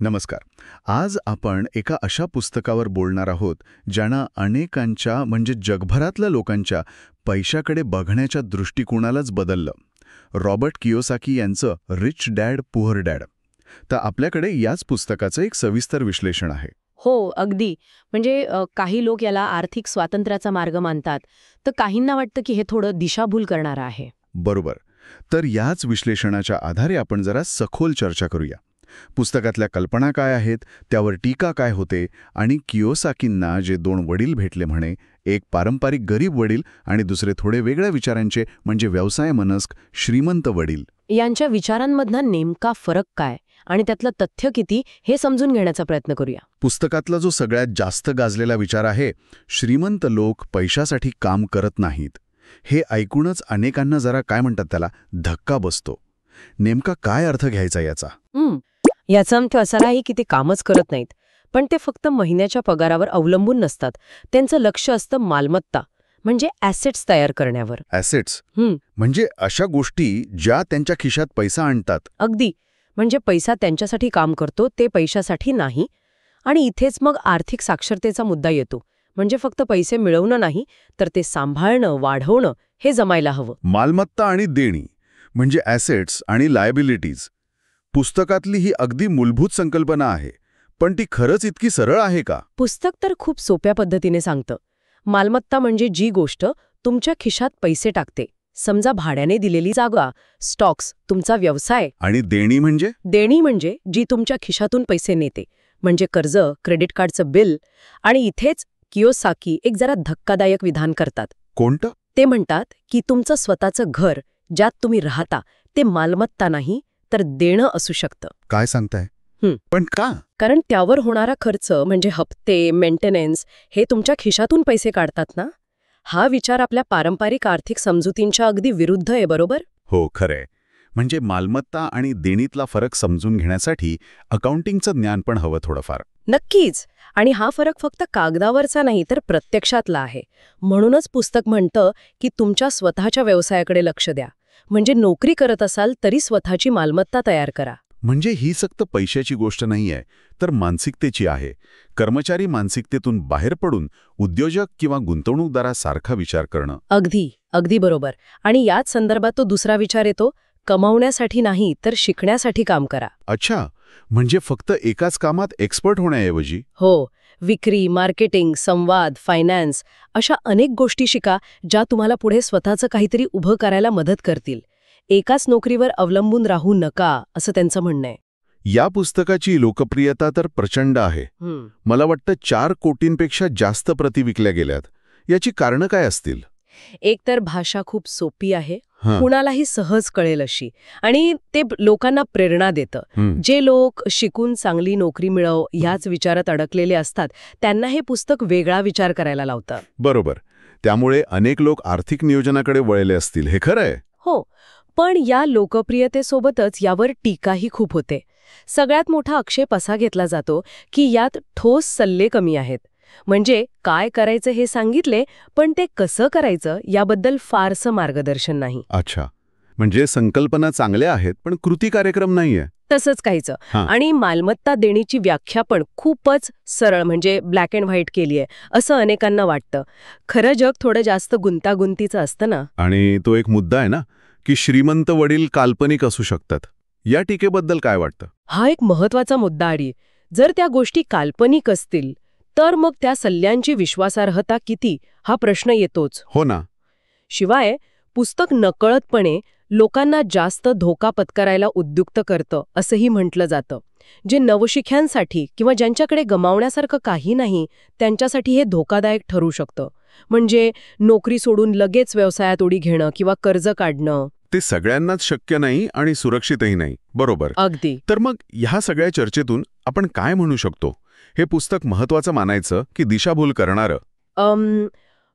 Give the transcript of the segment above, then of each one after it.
नमस्कार. आज आपण एका अशा पुस्तकावर बोलणार आहोत ज्यानं अनेकांच्या म्हणजे जगभरातल्या लोकांच्या पैशाकडे बघण्याच्या दृष्टिकोनालाच बदललं. रॉबर्ट कियोसाकी यांचं रिच डॅड पुअर डॅड. तर आपल्याकडे याच पुस्तकाचं एक सविस्तर विश्लेषण आहे. हो, अगदी. म्हणजे काही लोक याला आर्थिक स्वातंत्र्याचा मार्ग मानतात, तर काहींना वाटतं की हे थोडं दिशाभूल करणारं आहे. बरोबर. तर याच विश्लेषणाच्या आधारे आपण जरा सखोल चर्चा करूया. पुस्तकातल्या कल्पना काय आहेत, त्यावर टीका काय होते आणि कियोसाकींना जे दोन वडील भेटले म्हणे, एक पारंपरिक गरीब वडील आणि दुसरे थोडे वेगळ्या विचारांचे म्हणजे व्यवसाय मनस्क श्रीमंत वडील, यांच्या विचारांमधला नेमका फरक काय आणि त्यातलं तथ्य किती हे समजून घेण्याचा प्रयत्न करूया. पुस्तकातला जो सगळ्यात जास्त गाजलेला विचार आहे, श्रीमंत लोक पैशासाठी काम करत नाहीत, हे ऐकूनच अनेकांना जरा काय म्हणतात त्याला धक्का बसतो. नेमका काय अर्थ घ्यायचा याचा? याचा अर्थ असा नाही की ते कामच करत नाहीत, पण ते फक्त महिन्याच्या पगारावर अवलंबून नसतात. त्यांचं लक्ष असतं मालमत्ता म्हणजे ॲसेट्स तयार करण्यावर. ॲसेट्स म्हणजे अशा गोष्टी ज्या त्यांच्या खिशात पैसा आणतात. अगदी. म्हणजे पैसा त्यांच्यासाठी काम करतो, ते पैशासाठी नाही. आणि इथेच मग आर्थिक साक्षरतेचा मुद्दा येतो. म्हणजे फक्त पैसे मिळवणं नाही, तर ते सांभाळणं, वाढवणं हे जमायला हवं. मालमत्ता आणि देणी म्हणजे ॲसेट्स आणि लायबिलिटीज. पुस्तकातली ही अगदी मूलभूत संकल्पना आहे, पण ती खरंच इतकी सरळ आहे का? पुस्तक तर खूप सोप्या पद्धतीने सांगतं. मालमत्ता म्हणजे जी गोष्ट तुमच्या खिशात पैसे टाकते. समजा भाड्याने दिलेली जागा, स्टॉक्स, तुमचा व्यवसाय. आणि देणी म्हणजे? देणी म्हणजे जी तुमच्या खिशातून पैसे नेते, म्हणजे कर्ज, क्रेडिट कार्डचं बिल. आणि इथेच कियोसाकी एक जरा धक्कादायक विधान करतात. कोणतं? ते म्हणतात की तुमचं स्वतःचं घर ज्यात तुम्ही राहता ते मालमत्ता नाही, तर देणं असू शकतं. काय सांगताय? पण का? कारण त्यावर होणारा खर्च म्हणजे हप्ते, मेंटेनन्स हे तुमच्या खिशातून पैसे काढतात ना. हा विचार आपल्या पारंपरिक आर्थिक समजुतींच्या अगदी विरुद्ध आहे, बरोबर? हो, खरंय. म्हणजे मालमत्ता आणि देणीतला फरक समजून घेण्यासाठी अकाउंटिंगचं ज्ञान पण हवं थोडंफार. नक्कीच. आणि हा फरक फक्त कागदावरचा नाही, तर प्रत्यक्षातला आहे. म्हणूनच पुस्तक म्हणतं की तुमच्या स्वतःच्या व्यवसायाकडे लक्ष द्या. म्हणजे नोकरी करत असाल तरी स्वतःची मालमत्ता तयार करा. म्हणजे ही फक्त पैशाची गोष्ट नाहीये, तर मानसिकतेची आहे. कर्मचारी मानसिकतेतून बाहेर पडून उद्योजक किंवा गुंतवणूकदारासारखा विचार करणं. अगदी अगदी बरोबर. आणि याच संदर्भात तो दुसरा विचार येतो, कमावण्यासाठी नाही तर शिकण्यासाठी काम करा. अच्छा, म्हणजे फक्त एकाच कामात एक्सपर्ट होण्याऐवजी? हो, विक्री, मार्केटिंग, संवाद, फायनान्स अशा अनेक गोष्टी शिका ज्या तुम्हाला पुढे स्वतःचं काहीतरी उभं करायला मदत करतील. एकाच नोकरीवर अवलंबून राहू नका, असं त्यांचं म्हणणं आहे. या पुस्तकाची लोकप्रियता तर प्रचंड आहे. मला वाटतं 4 कोटींपेक्षा जास्त प्रती विकल्या गेल्यात. याची कारणं काय असतील? एक तर भाषा खूप सोपी आहे, कुणालाही सहज कळेल अशी, आणि ते लोकांना प्रेरणा देतं. जे लोक शिकून चांगली नोकरी मिळव ह्याच विचारात अडकलेले असतात त्यांना हे पुस्तक वेगळा विचार करायला लावतं. बरोबर. त्यामुळे अनेक लोक आर्थिक नियोजनाकडे वळले असतील, हे खरं आहे. हो, पण या लोकप्रियतेसोबतच यावर टीकाही खूप होते. सगळ्यात मोठा आक्षेप असा घेतला जातो की यात ठोस सल्ले कमी आहेत. म्हणजे काय करायचं हे सांगितले, पण ते कसं करायचं याबद्दल फारसं मार्गदर्शन नाही. अच्छा, म्हणजे संकल्पना चांगल्या आहेत पण कृती कार्यक्रम नाहीये. तसंच काहीच. आणि मालमत्ता देण्याची व्याख्या पण खूपच सरळ, म्हणजे ब्लॅक अँड व्हाईट केली आहे असं अनेकांना वाटतं. खरं जग थोडं जास्त गुंतागुंतीचं असतं ना. आणि तो एक मुद्दा आहे ना की श्रीमंत वडील काल्पनिक असू शकतात. या टीकेबद्दल काय वाटतं? हा एक महत्वाचा मुद्दा आहे. जर त्या गोष्टी काल्पनिक असतील तर मग त्या सल्ल्यांची विश्वासार्हता किती हा प्रश्न येतोच. हो ना. शिवाय पुस्तक नकळतपणे लोकांना जास्त धोका पत्करायला उद्युक्त करतं असंही म्हटलं जातं. जे नवशिक्यांसाठी किंवा ज्यांच्याकडे गमावण्यासारखं काही नाही त्यांच्यासाठी हे धोकादायक ठरू शकतं. म्हणजे नोकरी सोडून लगेच व्यवसायात उडी घेणं किंवा कर्ज काढणं. ते सगळ्यांनाच शक्य नाही आणि सुरक्षितही नाही. बरोबर. अगदी. तर मग ह्या सगळ्या चर्चेतून आपण काय म्हणू शकतो? हे पुस्तक महत्वाचं मानायचं की दिशाभूल करणारं?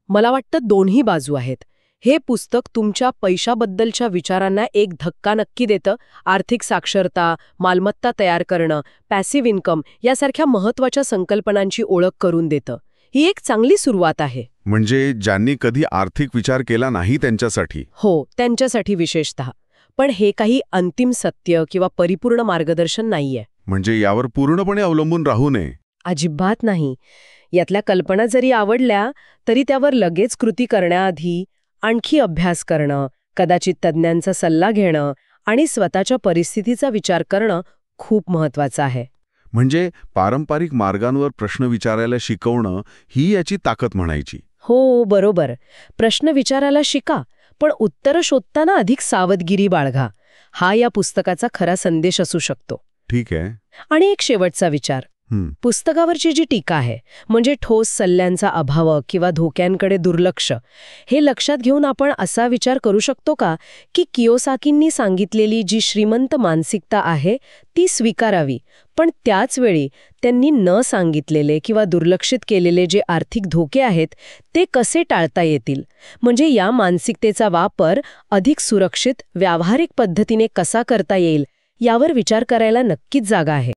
मला वाटतं दोन्ही बाजू आहेत. हे पुस्तक तुमच्या पैशाबद्दलच्या विचारांना एक धक्का नक्की देतं. आर्थिक साक्षरता, मालमत्ता तयार करणं, पॅसिव्ह इन्कम यासारख्या महत्वाच्या संकल्पनांची ओळख करून देतं. ही एक चांगली सुरुवात आहे. म्हणजे ज्यांनी कधी आर्थिक विचार केला नाही त्यांच्यासाठी? हो, त्यांच्यासाठी विशेषतः. पण हे काही अंतिम सत्य किंवा परिपूर्ण मार्गदर्शन नाहीये. म्हणजे यावर पूर्णपणे अवलंबून राहू नये. अजिबात नाही. यातल्या कल्पना जरी आवडल्या तरी त्यावर लगेच कृती करण्याआधी आणखी अभ्यास करणं, कदाचित तज्ज्ञांचा सल्ला घेणं आणि स्वतःच्या परिस्थितीचा विचार करणं खूप महत्वाचं आहे. म्हणजे पारंपरिक मार्गांवर प्रश्न विचारायला शिकवणं ही याची ताकद म्हणायची. हो, बरोबर. प्रश्न विचारायला शिका, पण उत्तरं शोधताना अधिक सावधगिरी बाळगा. हा या पुस्तकाचा खरा संदेश असू शकतो. ठीक आहे. आणि एक शेवटचा विचार. पुस्तकावरची जी टीका आहे, म्हणजे ठोस सल्ल्यांचा अभाव किंवा धोक्यांकडे दुर्लक्ष, हे लक्षात घेऊन आपण असा विचार करू शकतो का की कियोसाकींनी सांगितलेली जी श्रीमंत मानसिकता आहे ती स्वीकारावी, पण त्याच वेळी त्यांनी न सांगितलेले किंवा दुर्लक्षित केलेले जे आर्थिक धोके आहेत ते कसे टाळता येतील, म्हणजे या मानसिकतेचा वापर अधिक सुरक्षित, व्यावहारिक पद्धतीने कसा करता येईल यावर विचार करायला नक्कीच जागा आहे.